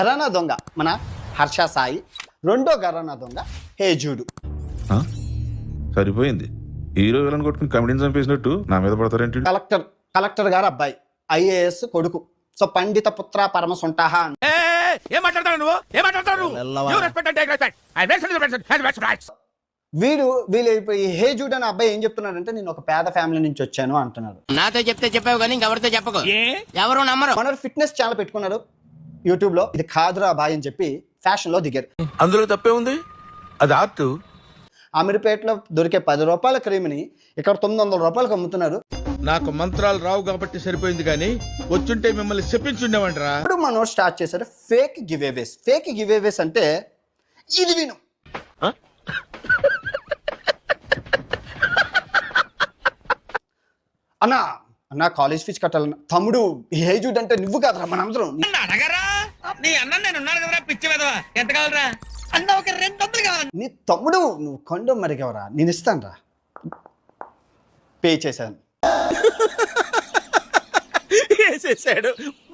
ఘరానా దొంగ మన హర్ష సాయి, రెండో ఘరానా దొంగ హేజూడు. సరిపోయింది. హీరో విలన్ కొట్టుకుని కమెడీని చంపేసినట్టు నా మీద పడతారేంటి? కలెక్టర్ గారు అబ్బాయి, ఐఏఎస్ కొడుకు. సో పండిత పుత్ర పరమ సొంటహ. వీళ్ళు ఈ హేజూడ్ అనే అబ్బాయి ఏం చెప్తున్నాడంటే, నేను ఒక పేద ఫ్యామిలీ నుంచి వచ్చాను అంటున్నాడు. నాతో చెప్తే చెప్పావు కానీ ఇంకెవరితో చెప్పకు, ఎవరు నమ్మరు. మన ఫిట్నెస్ ఛానల్ పెట్టుకున్నాడు యూట్యూబ్ లో. ఇది కాదురా బాయ్ అని చెప్పి ఫ్యాషన్ లో దిగారు. అందులో తప్పే ఉంది, అది ఆర్ట్. అమీర్పేటలో దొరికే 10 రూపాయల క్రీమ్ని ఇక్కడ 900 రూపాయలకు అమ్ముతున్నారు. నాకు మంత్రాలు రావు కాబట్టి సరిపోయింది, కానీ వచ్చుంటే మిమ్మల్ని చెప్పించుండేవంటరా. ఇప్పుడు మనం స్టార్ట్ చేశారు ఫేక్ గివేవేస్. ఫేక్ గివేవేస్ అంటే ఇది విను. అన్నా అన్నా కాలేజ్ ఫీజు కట్టాలన్నా. తమ్ముడు హేజూడ్ అంటే నువ్వు కాదురా, మనందరం. నీ తమ్ముడు, నువ్వు కొండం మరిగవరా, నేను ఇస్తాను రా. పే చేశాను.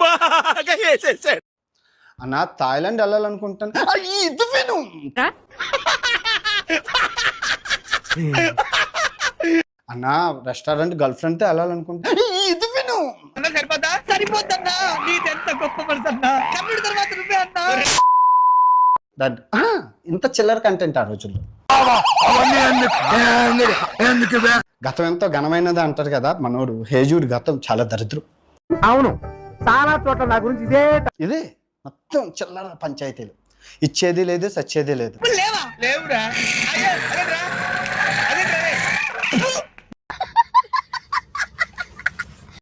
బాగా వేసేసాడు. అన్నా థాయిలాండ్ వెళ్ళాలనుకుంటాను. ఇది విను. అన్నా రెస్టారెంట్ గర్ల్ ఫ్రెండ్ తో వెళ్ళాలనుకుంటా. ఇది విను. సరిపోద్దన్నా, నీదెంత గొప్ప పడుతున్నా, కమ్ముడి తర్వాత నువ్వే అన్నా. ఇంత చిల్లర కంటెంట్ ఆ రోజుల్లో. గతం ఎంతో ఘనమైనది అంటారు కదా మనోడు. హేజూడ్ గతం చాలా దరిద్రం. అవును, చాలా చోట్ల నా గురించి ఇదే మొత్తం చిల్లర పంచాయతీలు. ఇచ్చేది లేదు, సచ్చేది లేదు. లేవురా